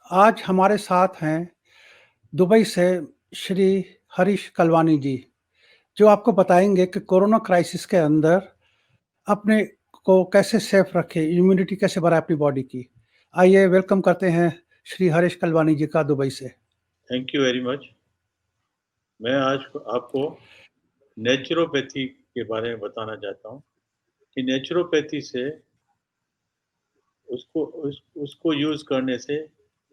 आज हमारे साथ हैं दुबई से श्री हरीश कलवानी जी, जो आपको बताएँगे कि कोरोना क्राइसिस के अंदर अपने को कैसे सेफ रखें, इम्यूनिटी कैसे बढ़ाएँ अपनी बॉडी की। आइए वेलकम करते हैं श्री हरीश कलवानी जी का दुबई से। Thank you very much. मैं आज आपको नेचुरोपैथी के बारे में बताना चाहता हूँ कि नेचुरोपैथी से उसको यूज़ करने से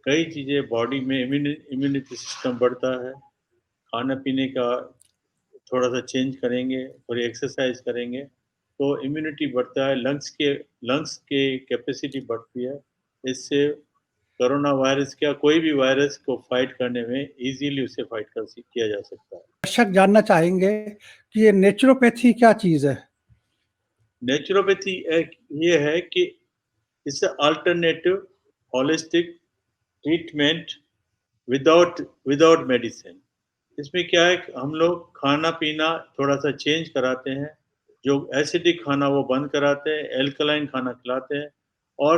कई चीज़ें बॉडी में इम्यूनिटी सिस्टम बढ़ता है। खाना पीने का थोड़ा सा चेंज करेंगे, थोड़ी एक्सरसाइज करेंगे तो इम्यूनिटी बढ़ता है, लंग्स के कैपेसिटी बढ़ती है। इससे कोरोना वायरस क्या कोई भी वायरस को फाइट करने में इजीली उसे फाइट किया जा सकता है। दर्शक जानना चाहेंगे कि ये नेचुरोपैथी क्या चीज़ है? नेचुरोपैथी एक ये है कि it's alternative holistic treatment without without medicine. इसमें क्या है कि हम लोग खाना पीना थोड़ा सा चेंज कराते हैं, जो एसिडिक खाना वो बंद कराते हैं, एल्कलाइन खाना खिलाते हैं और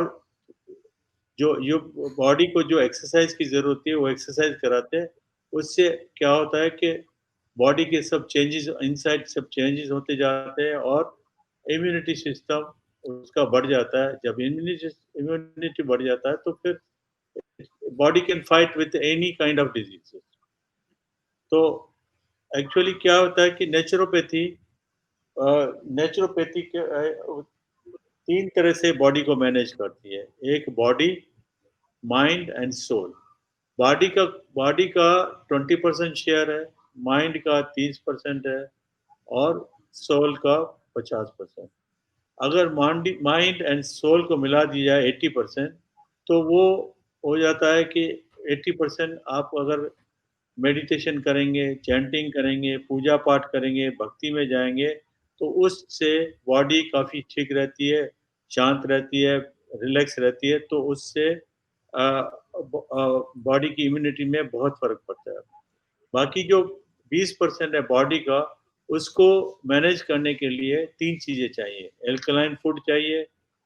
जो बॉडी को जो एक्सरसाइज की ज़रूरत होती है वो एक्सरसाइज कराते हैं। उससे क्या होता है कि बॉडी के सब चेंजेस इनसाइड सब चेंजेस होते जाते हैं और इम्यूनिटी सिस्टम उसका बढ़ जाता है। जब इम्यूनिटी बढ़ जाता है तो फिर body can fight with any kind of diseases. तो एक्चुअली क्या होता है कि नेचुरोपैथी के 3 तरह से बॉडी को मैनेज करती है। एक body, mind and soul. Body का बॉडी का 20% शेयर है, माइंड का 30% है और सोल का 50%। अगर माइंड एंड सोल को मिला दिया जाए 80%, तो वो हो जाता है कि 80% आप अगर मेडिटेशन करेंगे, चैंटिंग करेंगे, पूजा पाठ करेंगे, भक्ति में जाएँगे, तो उससे बॉडी काफ़ी ठीक रहती है, शांत रहती है, रिलैक्स रहती है, तो उससे बॉडी की इम्यूनिटी में बहुत फ़र्क पड़ता है। बाकी जो 20% है बॉडी का, उसको मैनेज करने के लिए 3 चीज़ें चाहिए। एल्कलाइन फूड चाहिए,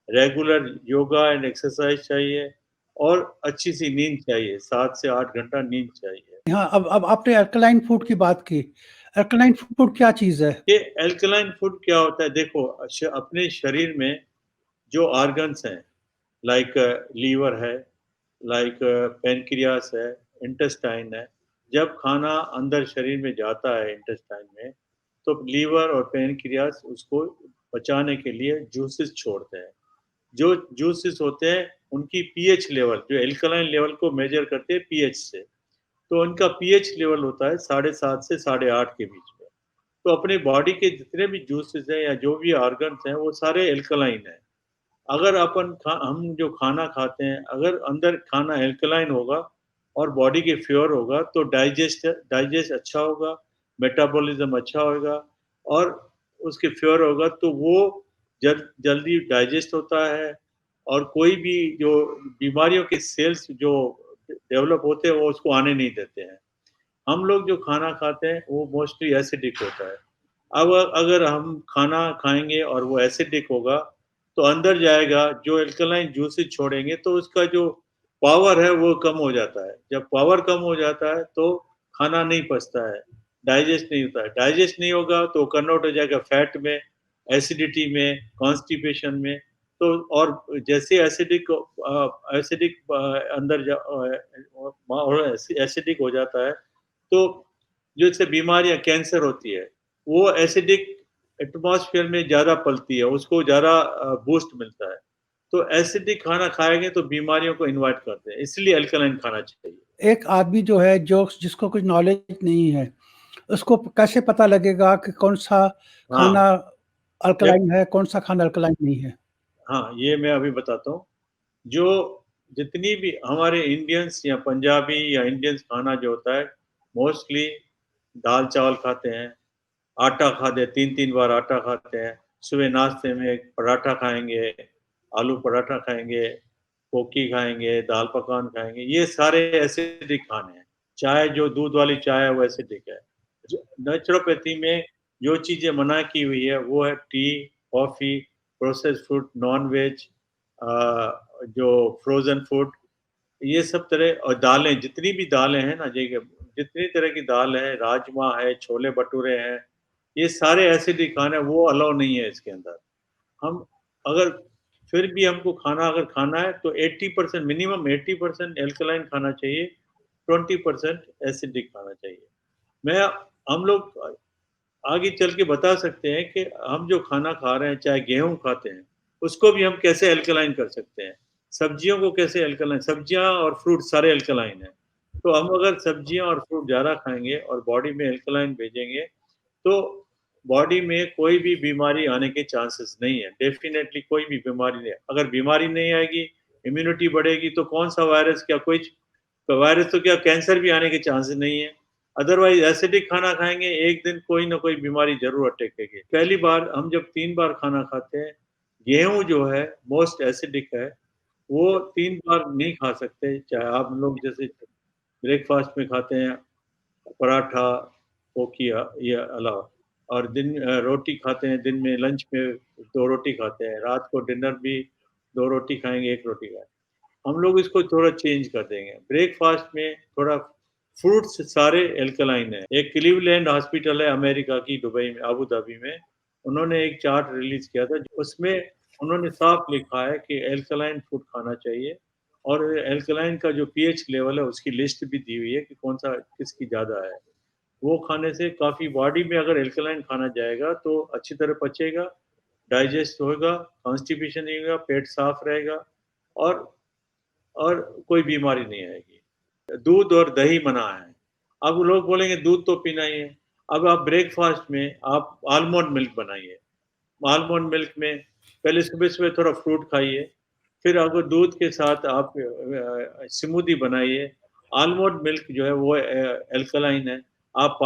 रेगुलर योगा एंड एक्सरसाइज़ चाहिए और अच्छी-सी नींद चाहिए, 7 से 8 घंटा नींद चाहिए। हाँ, अब आपने अल्कलाइन फूड की बात की। अल्कलाइन फूड क्या चीज़ है? ये एल्कलाइन फूड क्या होता है? देखो अपने शरीर में जो ऑर्गन्स हैं, लाइक लीवर है, लाइक पैनक्रियास है, इंटेस्टाइन है। जब खाना अंदर शरीर में जाता है इंटेस्टाइन में, तो लीवर और पैनक्रियास उसको पचाने के लिए जूसेस छोड़ते हैं। जो जूसेस होते हैं, उनकी पीएच लेवल, जो एल्कलाइन लेवल को मेजर करते हैं पीएच से। तो उनका पीएच लेवल होता है 7.5 से 8.5 के बीच में। तो अपने बॉडी के जितने भी जूसेस हैं या जो भी ऑर्गन्स हैं, वो सारे एल्कलाइन हैं। अगर हम जो खाना खाते हैं, अगर अंदर खाना एल्कलाइन होगा और बॉडी के प्योर होगा, तो डाइजेस्ट डाइजेस्ट अच्छा होगा, मेटाबॉलिज्म अच्छा होगा और उसके प्योर होगा तो वो जल्दी डाइजेस्ट होता है और कोई भी जो बीमारियों के सेल्स जो डेवलप होते हैं, वो उसको आने नहीं देते हैं। हम लोग जो खाना खाते हैं, वो मोस्टली एसिडिक होता है। अब अगर हम खाना खाएँगे और वो एसिडिक होगा, तो अंदर जाएगा, जो अल्कलाइन जूसेस छोड़ेंगे, तो उसका जो पावर है, वो कम हो जाता है। जब पावर कम हो जाता है, तो खाना नहीं पचता है, डाइजेस्ट नहीं होता है। डाइजेस्ट नहीं होगा, तो कन्वर्ट हो जाएगा फैट में, एसिडिटी में, कॉन्स्टिपेशन में। तो और जैसे एसिडिक अंदर माहौल एसिडिक हो जाता है, तो जो इससे बीमारियाँ कैंसर होती है, वो एसिडिक एटमॉस्फेयर में ज़्यादा पलती है, उसको ज़्यादा बूस्ट मिलता है। तो एसिडिक खाना खाएँगे तो बीमारियों को इनवाइट करते हैं, इसलिए अल्कलाइन खाना चाहिए। एक आदमी जो है जो जिसको कुछ नॉलेज नहीं है, उसको कैसे पता लगेगा कि कौन-सा हाँ, खाना जब अल्कलाइन है, कौन-सा खाना अल्कलाइन नहीं है? हाँ, ये मैं अभी बताता हूँ। जो जितनी भी हमारे इंडियंस या पंजाबी या इंडियंस खाना जो होता है, मोस्टली दाल-चावल खाते हैं, आटा खाते 3-3 बार आटा खाते हैं। सुबह नाश्ते में पराठा खाएँगे, आलू पराठा खाएँगे, कोकी खाएँगे, दाल पकवान खाएँगे, ये सारे एसिडिक खाने हैं। चाय जो दूध वाली चाय है वो एसिडिक है। जो नेचुरोपैथी में जो चीज़ें मना की हुई है वो है tea, coffee, processed food, non-veg, जो फ्रोज़न फूड, ये सब तरह और दालें जितनी भी दालें हैं ना, देखिए जितनी तरह की दाल है, राजमा है, छोले-भटूरे हैं, ये सारे एसिडिक खाने वो अलाउ नहीं है इसके अंदर। हम अगर फिर भी हमको खाना अगर खाना है तो 80% मिनिमम 80% अल्कलाइन खाना चाहिए, 20% एसिडिक खाना चाहिए। मैं हम लोग आगे चल के बता सकते हैं कि हम जो खाना खा रहे हैं, चाहे गेहूँ खाते हैं, उसको भी हम कैसे अल्कलाइन कर सकते हैं। सब्जियों को कैसे अल्कलाइन सब्जियाँ और फ्रूट सारे अल्कलाइन हैं। तो हम अगर सब्जियाँ और फ्रूट ज़्यादा खाएँगे और बॉडी में अल्कलाइन भेजेंगे, तो बॉडी में कोई भी बीमारी आने के चांसेस नहीं है। डेफ़िनेटली कोई भी बीमारी नहीं है। अगर बीमारी नहीं आएगी, इम्यूनिटी बढ़ेगी तो कौन-सा वायरस क्या कोई वायरस तो क्या कैंसर भी आने के चांसेस नहीं है। अदरवाइज़ एसिडिक खाना खाएँगे, एक दिन कोई न कोई बीमारी ज़रूर अटैकेगी। पहली बार हम जब 3 बार खाना खाते हैं, गेहूँ जो है मोस्ट एसिडिक है, वो 3 बार नहीं खा सकते। चाहे आप लोग जैसे ब्रेकफ़ास्ट में खाते हैं पराठा, वो किया ये अलावा और रोटी खाते हैं, दिन में लंच में 2 रोटी खाते हैं, रात को डिनर भी 2 रोटी खाएँगे, 1 रोटी खाएँ। हम लोग इसको थोड़ा चेंज कर देंगे। ब्रेकफ़ास्ट में थोड़ा फ्रूट्स सारे अल्कलाइन हैं। एक क्लीवलैंड हॉस्पिटल है अमेरिका की दुबई में, अबू धाबी में, उन्होंने एक चार्ट रिलीज़ किया था, उसमें उन्होंने साफ लिखा है कि अल्कलाइन फूड खाना चाहिए और अल्कलाइन का जो पीएच लेवल है, उसकी लिस्ट भी दी हुई है कि कौन-सा किसकी ज़्यादा है। वो खाने से काफ़ी बॉडी में अगर अल्कलाइन खाना जाएगा, तो अच्छी तरह पचेगा, डाइजेस्ट होगा, कॉन्स्टिपेशन नहीं होगा, पेट साफ रहेगा और और कोई बीमारी नहीं आएगी। दूध और दही मना है। अब लोग बोलेंगे दूध तो पीना ही है। अब आप ब्रेकफ़ास्ट में आप आलमंड मिल्क बनाइए। आलमंड मिल्क में पहले सुबह-सुबह थोड़ा फ्रूट खाइए, फिर अगर दूध के साथ आप स्मूदी बनाइए। आलमंड मिल्क जो है वो अल्कलाइन है। आप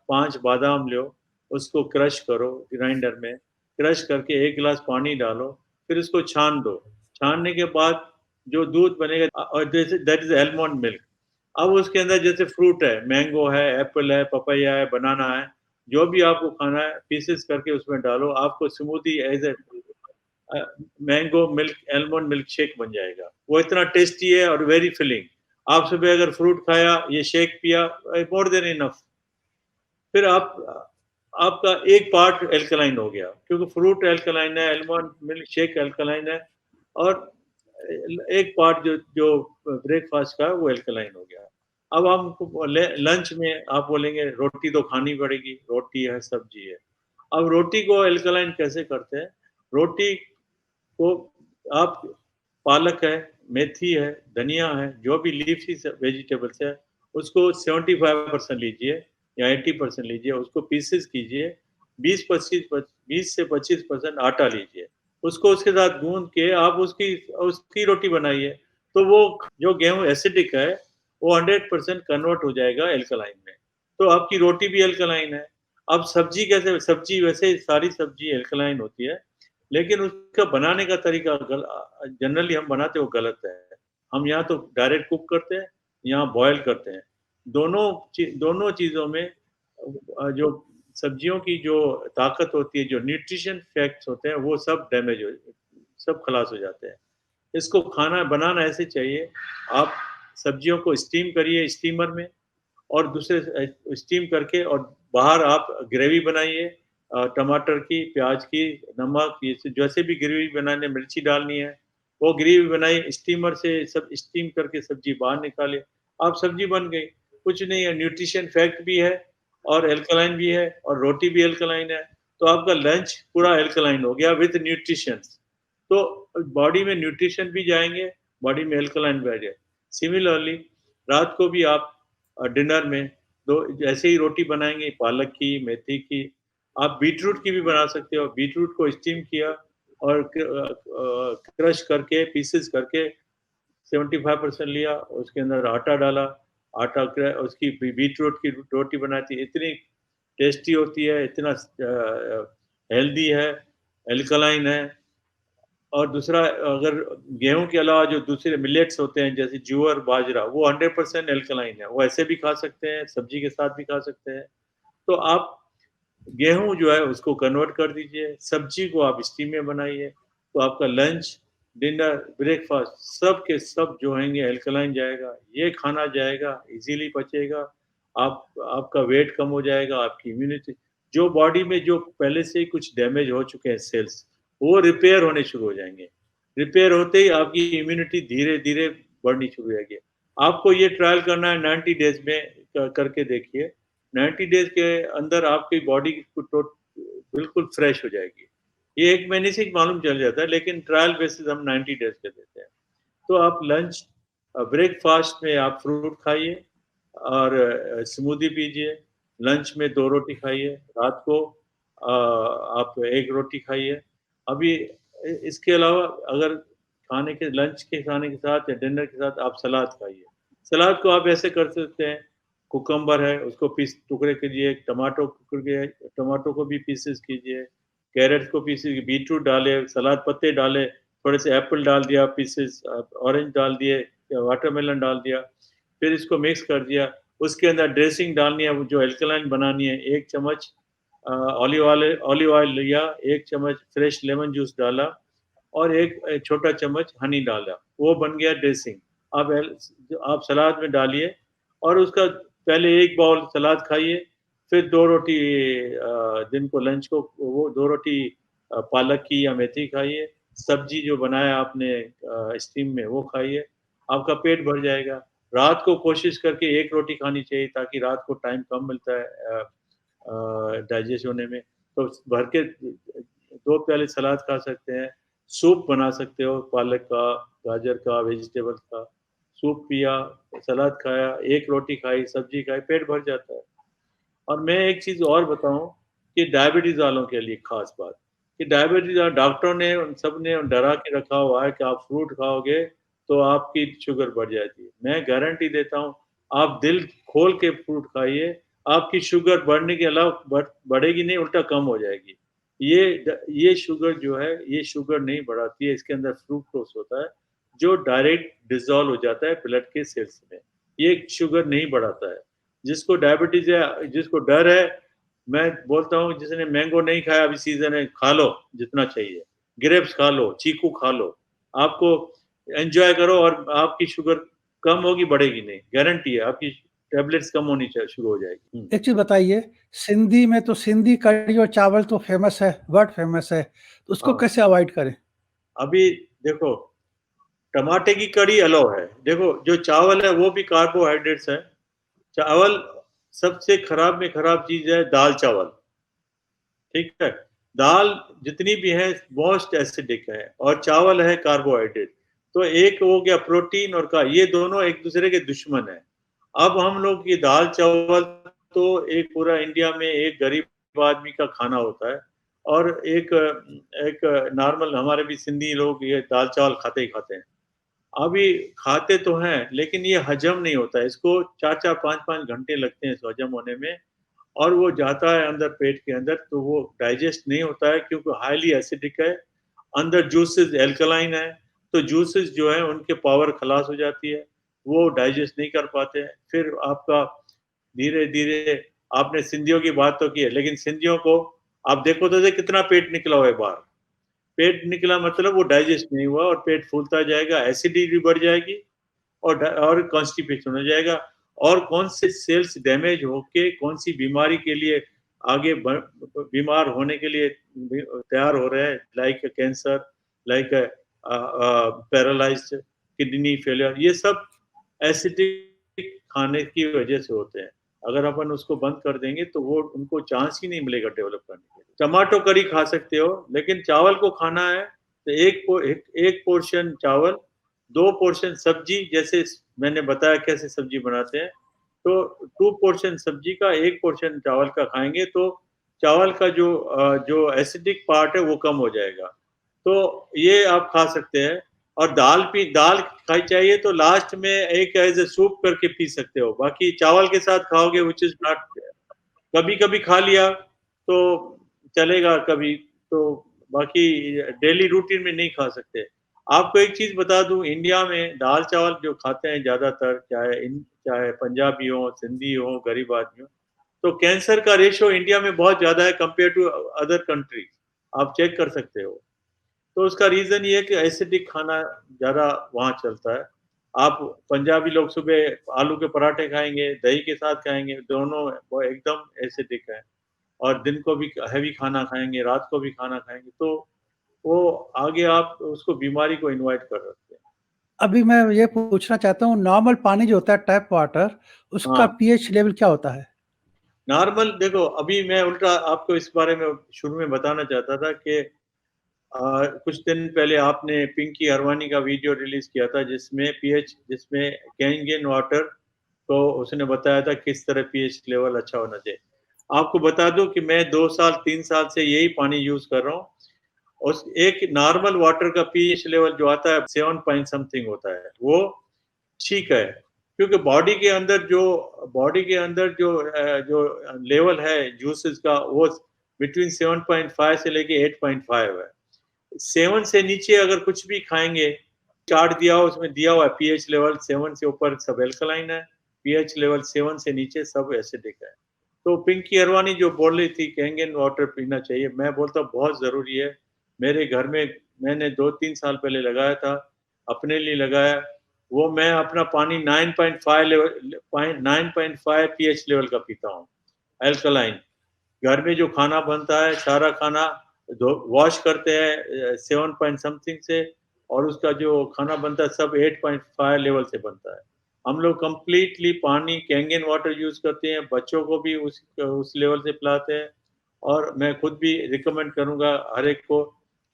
5 बादाम लो, उसको क्रश करो ग्राइंडर में, क्रश करके 1 गिलास पानी डालो, फिर उसको छान दो। छानने के बाद जो दूध बनेगा और जैसे दैट इज़ आलमंड मिल्क। अब उसके अंदर जैसे फ्रूट है, मैंगो है, एप्पल है, पपाया है, बनाना है, जो भी आपको खाना है पीसेस करके उसमें डालो, आपको smoothie as a, mango milk almond milk shake बन जाएगा। वो इतना टेस्टी है और वेरी फिलिंग। आप सुबह अगर फ्रूट खाया, ये शेक पिया मोर देन इनफ। फिर आपका एक पार्ट अल्कलाइन हो गया, क्योंकि फ्रूट अल्कलाइन है, आलमंड मिल्क शेक अल्कलाइन है और एक पार्ट जो जो ब्रेकफ़ास्ट का है वो अल्कलाइन हो गया। अब हमको लंच में आप बोलेंगे रोटी तो खानी पड़ेगी, रोटी है, सब्ज़ी है। अब रोटी को अल्कलाइन कैसे करते हैं? रोटी को आप पालक है, मेथी है, धनिया है, जो भी लीफ़ी वेजिटेबल्स है, उसको 75% लीजिए या 80% लीजिए, उसको पीसेस कीजिए, 20 से 25% आटा लीजिए। उसको उसके साथ गूँध के आप उसकी उसकी रोटी बनाइए, तो वो जो गेहूँ एसिडिक है, वो 100% कन्वर्ट हो जाएगा अल्कलाइन में। तो आपकी रोटी भी अल्कलाइन है। अब सब्ज़ी कैसे सब्ज़ी वैसे सारी सब्ज़ी अल्कलाइन होती है, लेकिन उसका बनाने का तरीका जनरली हम बनाते वो गलत है। हम यहाँ तो डायरेक्ट कुक करते हैं, यहाँ बॉयल करते हैं। दोनों चीज़ों में जो सब्जियों की जो ताकत होती है, जो न्यूट्रिशन फैक्ट्स होते हैं, वो सब डैमेज हो सब खलास हो जाते हैं। इसको खाना बनाना ऐसे चाहिए, आप सब्जियों को स्टीम करिए स्टीमर में और दूसरे स्टीम करके और बाहर आप ग्रेवी बनाइए टमाटर की, प्याज़ की, नमक ये जैसे भी ग्रेवी बनाने मिर्ची डालनी है, वो ग्रेवी बनाई स्टीमर से सब स्टीम करके सब्ज़ी बाहर निकाले, आप सब्ज़ी बन गई। कुछ नहीं है, न्यूट्रिशन फैक्ट भी है और अल्कलाइन भी है और रोटी भी अल्कलाइन है, तो आपका लंच पूरा अल्कलाइन हो गया विद न्यूट्रिशंस। तो बॉडी में न्यूट्रिशन भी जाएँगे, बॉडी में अल्कलाइन भी आ जाए। सिमिलरली रात को भी आप डिनर में 2 जैसे ही रोटी बनाएँगे पालक की, मेथी की, आप बीटरूट की भी बना सकते हो। बीटरूट को स्टीम किया और क्रश करके पीसेस करके 75% लिया, उसके अंदर आटा डाला, आटा उसकी बीटरूट की रोटी बनाई थी, इतनी टेस्टी होती है, इतना हेल्दी है, अल्कलाइन है और दूसरा अगर गेहूँ के अलावा जो दूसरे मिलेट्स होते हैं जैसे ज्वार, बाजरा वो 100% अल्कलाइन है, वो ऐसे भी खा सकते हैं, सब्जी के साथ भी खा सकते हैं। तो आप गेहूँ जो है उसको कन्वर्ट कर दीजिए, सब्जी को आप स्टीम में बनाइए, तो आपका लंच डिनर, ब्रेकफ़ास्ट सब के सब जो होंगे अल्कलाइन जाएगा, ये खाना जाएगा, ईज़िली पचेगा, आपका वेट कम हो जाएगा, आपकी इम्यूनिटी जो बॉडी में जो पहले से ही कुछ डैमेज हो चुके हैं सेल्स, वो रिपेयर होने शुरू हो जाएँगे। रिपेयर होते ही आपकी इम्यूनिटी धीरे-धीरे बढ़नी शुरू हो जाएगी। आपको ये ट्रायल करना है 90 डेज़ में करके देखिए। 90 डेज़ के अंदर आपकी बॉडी बिल्कुल फ्रेश हो जाएगी। ये 1 महीने से ही मालूम चल जाता है, लेकिन ट्रायल बेसिस हम 90 डेज़ पे देते हैं। तो आप लंच ब्रेकफ़ास्ट में आप फ्रूट खाइए और स्मूदी पीजिए, लंच में 2 रोटी खाइए, रात को आप 1 रोटी खाइए। अभी इसके अलावा अगर लंच के खाने के साथ या डिनर के साथ आप सलाद खाइए। सलाद को आप ऐसे कर सकते हैं, कुकम्बर है उसको पीस टुकड़े कीजिए, टमाटो को भी पीसेस कीजिए, कैरट को पीसेस बीटरूट डालें, सलाद पत्ते डालें, थोड़े से एप्पल डाल दिया पीसेस, ऑरेंज डाल दिए या वाटरमेलन डाल दिया, फिर इसको मिक्स कर दिया। उसके अंदर ड्रेसिंग डालनी है, वो जो अल्कलाइन बनानी है, 1 चम्मच ऑलिव ऑयल लिया, 1 चम्मच फ्रेश लेमन जूस डाला और एक छोटा चम्मच हनी डाला, वो बन गया ड्रेसिंग। आप सलाद में डालिए और उसका पहले 1 बाउल सलाद खाइए, फिर 2 रोटी दिन को लंच को वो 2 रोटी पालक की या मेथी खाइए, सब्ज़ी जो बनाया आपने स्टीम में वो खाइए, आपका पेट भर जाएगा। रात को कोशिश करके 1 रोटी खानी चाहिए ताकि रात को टाइम कम मिलता है डाइजेस्ट होने में। तो भर के 2 प्याले सलाद खा सकते हैं, सूप बना सकते हो पालक का, गाजर का, वेजिटेबल्स का। सूप पिया, सलाद खाया, 1 रोटी खाई, सब्ज़ी खाई, पेट भर जाता है। और मैं एक चीज़ और बताऊँ कि डायबिटीज़ वालों के लिए ख़ास बात, कि डायबिटीज़ डॉक्टरों ने उन सब ने डरा के रखा हुआ है कि आप फ्रूट खाओगे, तो आपकी शुगर बढ़ जाती है। मैं गारंटी देता हूँ, आप दिल खोल के फ्रूट खाइए, आपकी शुगर बढ़ने के अलावा बढ़ेगी नहीं, उल्टा कम हो जाएगी। ये शुगर जो है, ये शुगर नहीं बढ़ाती है, इसके अंदर फ्रूक्टोज़ होता है, जो डायरेक्ट डिसॉल्व हो जाता है ब्लड के सेल्स में। ये शुगर नहीं बढ़ाता है। जिसको डायबिटीज़ है, जिसको डर है, मैं बोलता हूँ जिसने मैंगो नहीं खाया अभी सीज़न है, खा लो जितना चाहिए। ग्रेप्स खा लो, चीकू खा लो। आपको एन्जॉय करो और आपकी शुगर कम होगी, बढ़ेगी नहीं। गारंटी है आपकी टैबलेट्स कम होनी शुरू हो जाएगी। एक चीज़ बताइए, सिंधी में तो सिंधी कढ़ी और चावल तो फ़ेमस है, वर्ल्ड फ़ेमस है, तो उसको हाँ, कैसे अवॉइड करें? अभी देखो टमाटे की कढ़ी अलाउ है। देखो जो चावल है वो भी कार्बोहाइड्रेट्स है। चावल सबसे खराब में खराब चीज़ है दाल-चावल। ठीक है? दाल जितनी भी है मोस्ट एसिडिक है और चावल है कार्बोहाइड्रेट। तो एक हो गया प्रोटीन और ये दोनों एक-दूसरे के दुश्मन हैं। अब हम लोग ये दाल-चावल तो एक पूरा इंडिया में एक गरीब आदमी का खाना होता है और एक एक नॉर्मल हमारे भी सिंधी लोग ये दाल-चावल खाते ही खाते हैं। अभी खाते तो हैं, लेकिन ये हज़म नहीं होता है। इसको 4-4 5-5 घंटे लगते हैं इसको हज़म होने में और वो जाता है अंदर पेट के अंदर, तो वो डाइजेस्ट नहीं होता है क्योंकि हाइली एसिडिक है। अंदर जूसेस अल्कलाइन है, तो जूसेस जो हैं उनके पावर खलास हो जाती है, वो डाइजेस्ट नहीं कर पाते हैं। फिर आपका धीरे-धीरे आपने सिंधियों की बात तो की है, लेकिन सिंधियों को आप देखो तो सही कितना पेट निकला हुआ है बाहर। पेट निकला मतलब वो डाइजेस्ट नहीं हुआ और पेट फूलता जाएगा, एसिडिटी बढ़ जाएगी और कॉन्स्टिपेशन हो जाएगा और कौन से सेल्स डैमेज होके कौन सी बीमारी के लिए आगे बीमार होने के लिए तैयार हो रहे हैं, like cancer, like paralysed kidney failure, ये सब एसिडिक खाने की वजह से होते हैं। अगर अपन उसको बंद कर देंगे तो वो उनको चांस ही नहीं मिलेगा डेवलप करने के लिए। टमाटो करी खा सकते हो, लेकिन चावल को खाना है तो एक पोर्शन चावल, 2 पोर्शन सब्जी, जैसे मैंने बताया कैसे सब्जी बनाते हैं, तो 2 पोर्शन सब्जी का 1 पोर्शन चावल का खाएँगे तो चावल का जो एसिडिक पार्ट है वो कम हो जाएगा। तो ये आप खा सकते हैं और दाल खाई चाहिए तो लास्ट में एक एज़ अ सूप करके पी सकते हो। बाकी चावल के साथ खाओगे व्हिच इज़ नॉट, कभी-कभी खा लिया तो चलेगा कभी, तो बाकी डेली रूटीन में नहीं खा सकते। आपको एक चीज़ बता दूँ, इंडिया में दाल-चावल जो खाते हैं ज़्यादातर, चाहे पंजाबी हो, सिंधी हो, गरीब आदमी हो, तो कैंसर का रेशियो इंडिया में बहुत ज़्यादा है कंपेयर टू अदर कंट्रीज़। आप चेक कर सकते हो। तो उसका रीज़न ये है कि एसिडिक खाना ज़्यादा वहाँ चलता है। आप पंजाबी लोग सुबह आलू के पराठे खाएँगे, दही के साथ खाएँगे, दोनों वो एकदम एसिडिक है और दिन को भी हेवी खाना खाएँगे, रात को भी खाना खाएँगे, तो वो आगे आप उसको बीमारी को इनवाइट कर सकते हैं। अभी मैं ये पूछना चाहता हूँ नॉर्मल पानी जो होता है टैप वाटर, उसका हाँ, पीएच लेवल क्या होता है? नॉर्मल देखो अभी मैं उल्टा आपको इस बारे में शुरू में बताना चाहता था कि कुछ दिन पहले आपने पिंकी हरवानी का वीडियो रिलीज़ किया था जिसमें कैंगेन वाटर को उसने बताया था किस तरह पीएच लेवल अच्छा होना चाहिए। आपको बता दूँ कि मैं 2 साल 3 साल से यही पानी यूज़ कर रहा हूँ। उस एक नॉर्मल वाटर का पीएच लेवल जो आता है 7 पॉइंट समथिंग होता है, वो ठीक है। क्योंकि बॉडी के अंदर जो लेवल है जूसेस का वो बिटवीन 7.5 से लेके 8.5 है। 7 से नीचे अगर कुछ भी खाएँगे, चार्ट दिया हो उसमें दिया हुआ है पीएच लेवल 7 से ऊपर सब एल्कलाइन है, पीएच लेवल 7 से नीचे सब एसिडिक है। तो पिंकी अरवानी जो बोल रही थी कैंगेन वाटर पीना चाहिए, मैं बोलता हूँ बहुत ज़रूरी है। मेरे घर में मैंने 2-3 साल पहले लगाया था, अपने लिए लगाया, वो मैं अपना पानी 9.5 पीएच लेवल का पीता हूँ, एल्कलाइन। घर में जो खाना बनता है, सारा खाना धो वॉश करते हैं 7 पॉइंट समथिंग से और उसका जो खाना बनता है सब 8.5 लेवल से बनता है। हम लोग कंप्लीटली पानी कैंगेन वाटर यूज़ करते हैं, बच्चों को भी उस लेवल से पिलाते हैं और मैं खुद भी रिकमेंड करूँगा हर एक को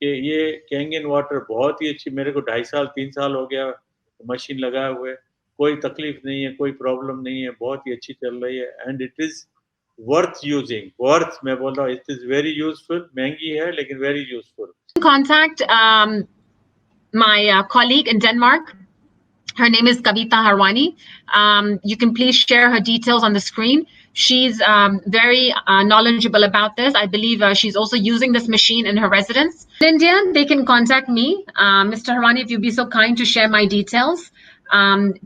कि ये कैंगेन वाटर बहुत ही अच्छी मेरे को 2.5 साल 3 साल हो गया मशीन लगाए हुए। कोई तकलीफ नहीं है, कोई प्रॉब्लम नहीं है, बहुत ही अच्छी चल रही है and it is worth using worth मैं बोल रहा हूँ इट इज वेरी यूजफुल महंगी है लेकिन very useful Contact my colleague in Denmark. Her name is Kavita Harwani. You can please share her details on the screen. She's very knowledgeable about this. I believe she's also using this machine in her residence. In India, they can contact me. Mr. Harwani, if you'd be so kind to share my details,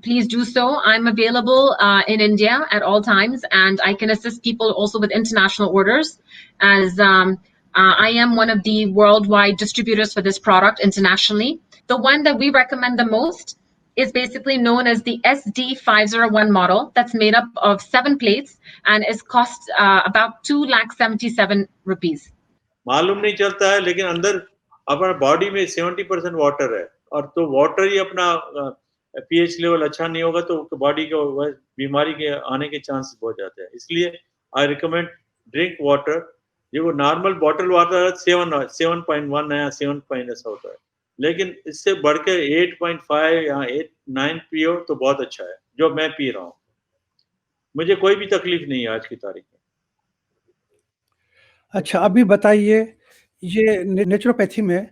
please do so. I'm available in India at all times, and I can assist people also with international orders as I am one of the worldwide distributors for this product internationally. The one that we recommend the most is basically known as the SD501 model that's made up of 7 plates and is cost about 2,77,000 rupees. मालूम नहीं चलता है लेकिन अंदर अपना body में 70% water है और तो वाटर ही अपना पीएच लेवल अच्छा नहीं होगा तो बॉडी को बीमारी के आने के चांसेस बहुत जाते हैं इसलिए आई रिकमेंड ड्रिंक वाटर ये वो नॉर्मल बॉटल वाटर 7.1 है या 7 पॉइंट ऐसा होता है लेकिन इससे बढ़ के 8.5 या 8-9 पियो तो बहुत अच्छा है जो मैं पी रहा हूँ मुझे कोई भी तकलीफ नहीं है आज की तारीख में अच्छा, अभी बताइए ये नेचुरोपैथी में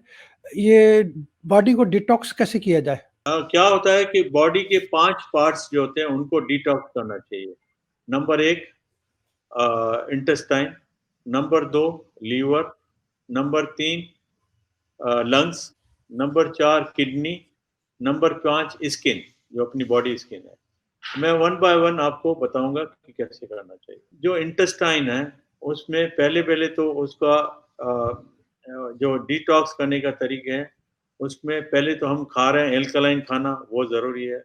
ये बॉडी को डिटॉक्स कैसे किया जाए? क्या होता है कि बॉडी के 5 पार्ट्स जो होते हैं उनको डिटॉक्स करना चाहिए। Number 1 intestine, number 2 liver, number 3 lungs, number 4 kidney, number 5 skin जो अपनी बॉडी स्किन है। मैं वन बाय वन आपको बताऊँगा कि कैसे करना चाहिए। जो इंटेस्टाइन है उसमें पहले-पहले तो उसका जो डिटॉक्स करने का तरीके हैं उसमें पहले तो हम खा रहे हैं एल्कलाइन खाना वो ज़रूरी है।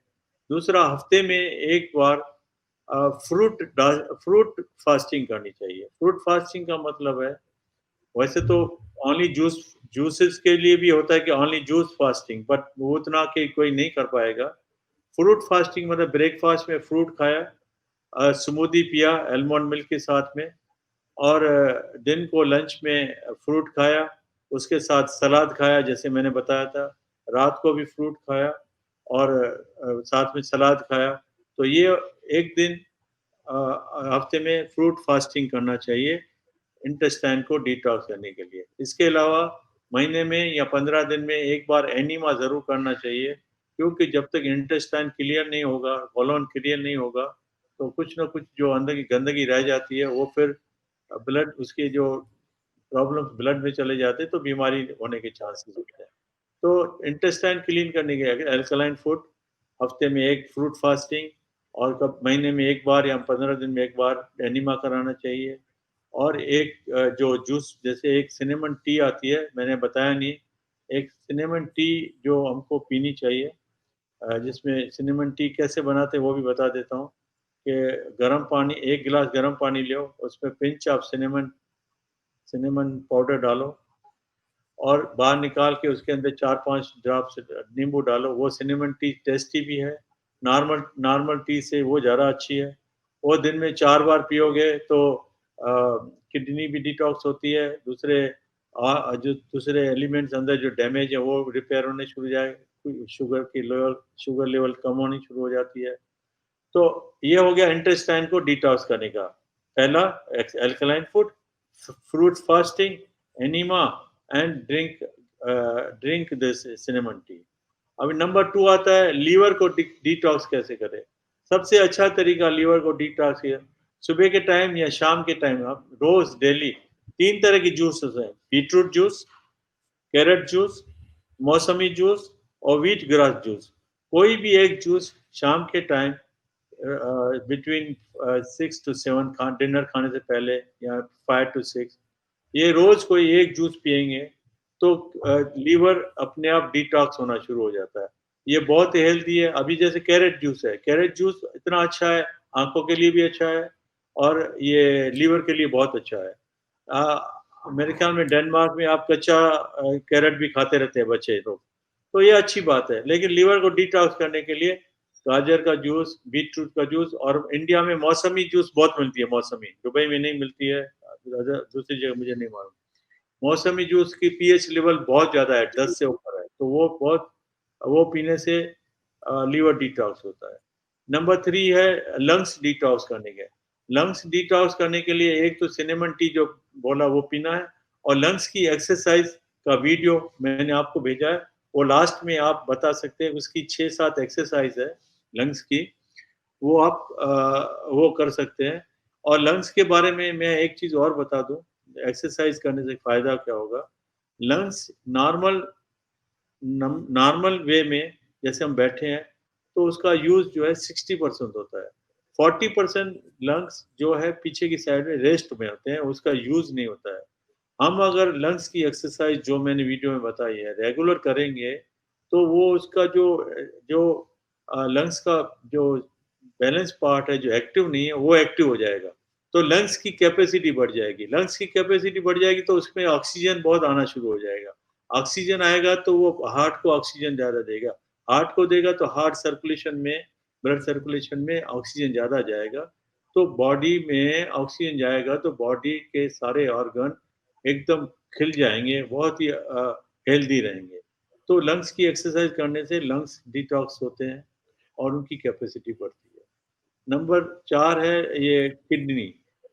दूसरा हफ्ते में एक बार फ्रूट फास्टिंग करनी चाहिए। फ्रूट फास्टिंग का मतलब है वैसे तो ओनली जूसेस के लिए भी होता है कि ओनली जूस फास्टिंग बट वो उतना के कोई नहीं कर पाएगा। फ्रूट फास्टिंग मतलब ब्रेकफास्ट में फ्रूट खाया, स्मूदी पिया आलमंड मिल्क के साथ में और दिन को लंच में फ्रूट खाया, उसके साथ सलाद खाया जैसे मैंने बताया था, रात को भी फ्रूट खाया और साथ में सलाद खाया। तो ये एक दिन हफ्ते में फ्रूट फास्टिंग करना चाहिए, इंटेस्टाइन को डिटॉक्स करने के लिए। इसके अलावा महीने में या 15 दिन में एक बार एनीमा ज़रूर करना चाहिए, क्योंकि जब तक इंटेस्टाइन क्लियर नहीं होगा, कोलोन क्लियर नहीं होगा, तो कुछ न कुछ जो अंदर की गंदगी रह जाती है, वो फिर ब्लड उसके जो प्रॉब्लम्स ब्लड में चले जाते हैं तो बीमारी होने के चांसेस होते हैं। तो इंटेस्टाइन क्लीन करने के लिए अल्कलाइन फूड, हफ्ते में 1 फ्रूट फास्टिंग और कब महीने में 1 बार या 15 दिन में 1 बार एनिमा कराना चाहिए। और एक जो जूस जैसे एक सिनेमन टी आती है, मैंने बताया नहीं, एक सिनेमन टी जो हमको पीनी चाहिए, जिसमें सिनेमन टी कैसे बनाते हैं वो भी बता देता हूँ कि गर्म पानी, 1 गिलास गर्म पानी लो, उसमें पिंच ऑफ सिनेमन पाउडर डालो और बाहर निकाल के उसके अंदर 4-5 ड्रॉप्स नींबू डालो। वो सिनेमन टी टेस्टी भी है, नॉर्मल टी से वो ज़्यादा अच्छी है। वो दिन में 4 बार पियोगे तो किडनी भी डिटॉक्स होती है, जो दूसरे एलिमेंट्स अंदर जो डैमेज है वो रिपेयर होने शुरू हो जाए, शुगर लेवल कम होनी शुरू हो जाती है। तो ये हो गया इंटेस्टाइन को डिटॉक्स करने का। पहला alkaline food, fruit fasting, enema and drink this cinnamon T. अभी नंबर 2 आता है लीवर को डिटॉक्स कैसे करें। सबसे अच्छा तरीका लीवर को डिटॉक्स किया, सुबह के टाइम या शाम के टाइम आप रोज डेली 3 तरह की जूसेस हैं, बीटरूट जूस, कैरेट जूस, मौसमी जूस और व्हीट ग्रास जूस। कोई भी एक जूस शाम के टाइम बिटवीन 6 to 7 डिनर खाने से पहले या 5 to 6 ये रोज कोई एक जूस पिएंगे तो लीवर अपने आप डिटॉक्स होना शुरू हो जाता है। ये बहुत हेल्दी है। अभी जैसे कैरेट जूस है, कैरेट जूस इतना अच्छा है, आंखों के लिए भी अच्छा है और ये लीवर के लिए बहुत अच्छा है। मेरे ख्याल में डेनमार्क में आप कच्चा कैरेट भी खाते रहते हैं बच्चे लोग, तो ये अच्छी बात है। लेकिन लीवर को डिटॉक्स करने के लिए गाजर का जूस, बीटरूट का जूस और इंडिया में मौसमी जूस बहुत मिलती है। मौसमी दुबई में नहीं मिलती है, दूसरी जगह मुझे नहीं मालूम। मौसमी जूस की पीएच लेवल बहुत ज़्यादा है, 10 से ऊपर है, तो वो पीने से लीवर डिटॉक्स होता है। नंबर 3 है लंग्स डिटॉक्स करने के। लंग्स डिटॉक्स करने के लिए एक तो सिनेमन टी जो बोला वो पीना है और लंग्स की एक्सरसाइज का वीडियो मैंने आपको भेजा है, वो लास्ट में आप बता सकते हैं। उसकी 6-7 एक्सरसाइज है लंग्स की, वो आप वो कर सकते हैं। और लंग्स के बारे में मैं एक चीज़ और बता दूं, एक्सरसाइज करने से फ़ायदा क्या होगा। लंग्स नॉर्मल वे में जैसे हम बैठे हैं तो उसका यूज़ जो है 60% होता है। 40% लंग्स जो है पीछे की साइड में रेस्ट में होते हैं, उसका यूज़ नहीं होता है। हम अगर लंग्स की एक्सरसाइज जो मैंने वीडियो में बताई है रेगुलर करेंगे तो वो उसका जो लंग्स का जो बैलेंस पार्ट है जो एक्टिव नहीं है वो एक्टिव हो जाएगा, तो लंग्स की कैपेसिटी बढ़ जाएगी। लंग्स की कैपेसिटी बढ़ जाएगी तो उसमें ऑक्सीजन बहुत आना शुरू हो जाएगा। ऑक्सीजन आएगा तो वो हार्ट को ऑक्सीजन ज़्यादा देगा, हार्ट को देगा तो हार्ट सर्कुलेशन में, ब्लड सर्कुलेशन में ऑक्सीजन ज़्यादा जाएगा, तो बॉडी में ऑक्सीजन जाएगा तो बॉडी के सारे ऑर्गन एकदम खिल जाएँगे, बहुत ही हेल्दी रहेंगे। तो लंग्स की एक्सरसाइज करने से लंग्स डिटॉक्स होते हैं और उनकी कैपेसिटी बढ़ती है। नंबर 4 है ये किडनी।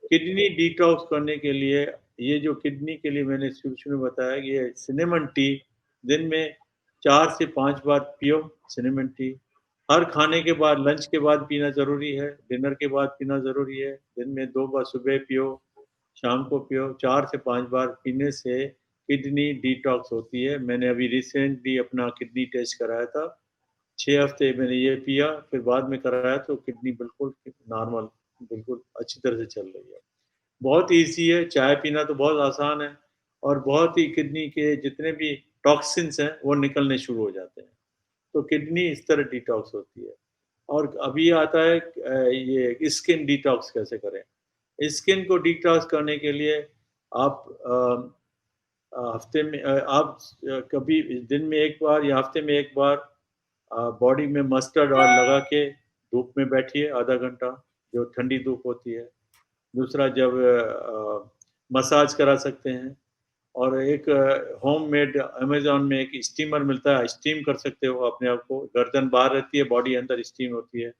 किडनी डिटॉक्स करने के लिए ये जो किडनी के लिए मैंने शुरू में बताया कि ये सिनेमन टी दिन में 4 से 5 बार पियो सिनेमन टी। हर खाने के बाद, लंच के बाद पीना ज़रूरी है, डिनर के बाद पीना ज़रूरी है। दिन में 2 बार सुबह पियो, शाम को पियो। 4 से 5 बार पीने से किडनी डिटॉक्स होती है। मैंने अभी रिसेंटली अपना किडनी टेस्ट कराया था। 6 हफ्ते मैंने ये पिया, फिर बाद में कराया तो किडनी बिल्कुल नॉर्मल, बिल्कुल अच्छी तरह से चल रही है। बहुत ईज़ी है, चाय पीना तो बहुत आसान है और बहुत ही किडनी के जितने भी टॉक्सिन्स हैं, वो निकलने शुरू हो जाते हैं। तो किडनी इस तरह डिटॉक्स होती है। और अभी आता है ये स्किन डिटॉक्स कैसे करें। स्किन को डिटॉक्स करने के लिए आप हफ्ते में आप कभी दिन में 1 बार या हफ्ते में 1 बार बॉडी में मस्टर्ड ऑयल लगा के धूप में बैठिए आधा घंटा, जो ठंडी धूप होती है। दूसरा जब मसाज करा सकते हैं और एक होममेड अमेज़न में एक स्टीमर मिलता है, स्टीम कर सकते हो अपने आप को। गर्दन बाहर रहती है, बॉडी अंदर स्टीम होती है,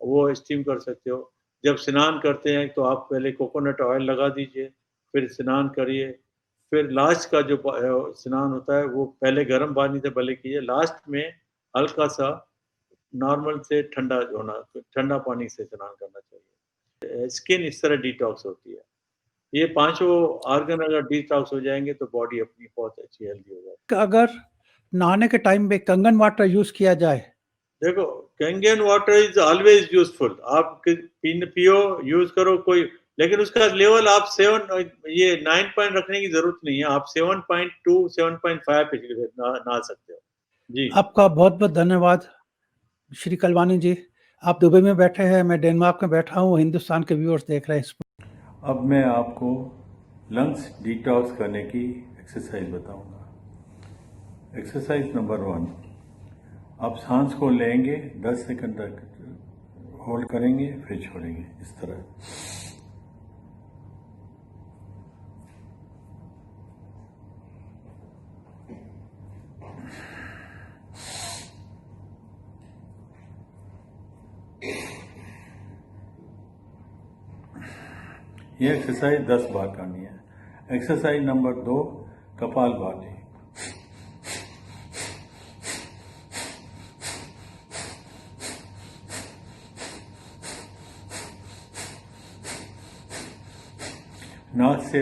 वो स्टीम कर सकते हो। जब स्नान करते हैं तो आप पहले कोकोनट ऑयल लगा दीजिए, फिर स्नान करिए। फिर लास्ट का जो स्नान होता है वो पहले गर्म पानी से पहले कीजिए, लास्ट में हल्का-सा नॉर्मल से ठंडा पानी से स्नान करना चाहिए। स्किन इस तरह डिटॉक्स होती है। ये पाँचों ऑर्गन अगर डिटॉक्स हो जाएँगे तो बॉडी अपनी बहुत अच्छी हेल्दी हो जाएगी। अगर नहाने के टाइम में कंगन वाटर यूज़ किया जाए? देखो, कंगन वाटर इज़ ऑलवेज़ यूज़फुल। आप पियो, यूज़ करो, कोई लेकिन उसका लेवल आप 9 पॉइंट रखने की जरूरत नहीं है, आप 7.2 7.5 पे ना सकते हो जी। आपका बहुत-बहुत धन्यवाद श्री कलवानी जी। आप दुबई में बैठे हैं, मैं डेनमार्क में बैठा हूँ, हिंदुस्तान के व्यूअर्स देख रहे हैं इसमें। अब मैं आपको लंग्स डिटॉक्स करने की एक्सरसाइज बताऊंगा। एक्सरसाइज नंबर 1, आप सांस को लेंगे, 10 सेकंड तक होल्ड करेंगे, फिर छोड़ेंगे इस तरह। ये एक्सरसाइज 10 बार करनी है। Exercise number 2, kapalbhati. नाक से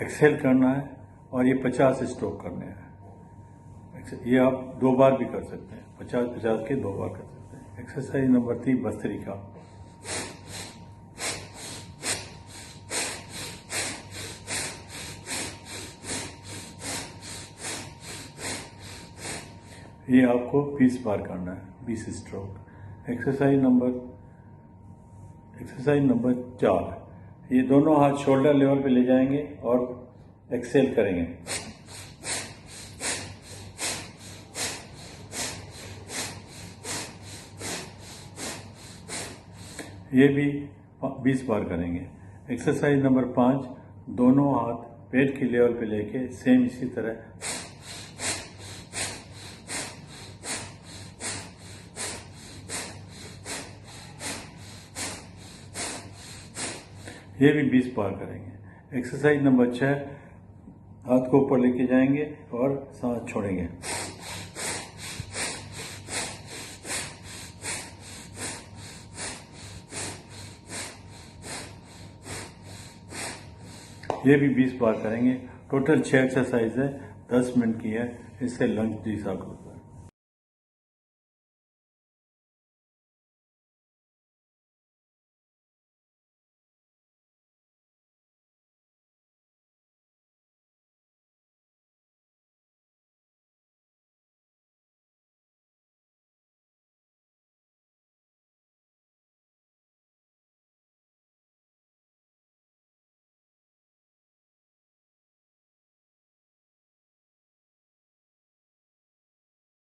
एक्सहेल करना है और ये 50 स्ट्रोक करने हैं। ये आप 2 बार भी कर सकते हैं, 50-50 के 2 बार कर सकते हैं। Exercise number 3, bhastrika. ये आपको 20 बार करना है, 20 स्ट्रोक। एक्सरसाइज नंबर 4, ये दोनों हाथ शोल्डर लेवल पे ले जाएंगे और एक्सेल करेंगे। ये भी 20 बार करेंगे। एक्सरसाइज नंबर 5, दोनों हाथ पेट के लेवल पे लेके सेम इसी तरह ये भी 20 बार करेंगे। एक्सरसाइज नंबर 6, हाथ को ऊपर लेके जाएंगे और सांस छोड़ेंगे। ये भी 20 बार करेंगे। टोटल 6 एक्सरसाइज है, 10 मिनट की है। इससे लंग्स डिटॉक्स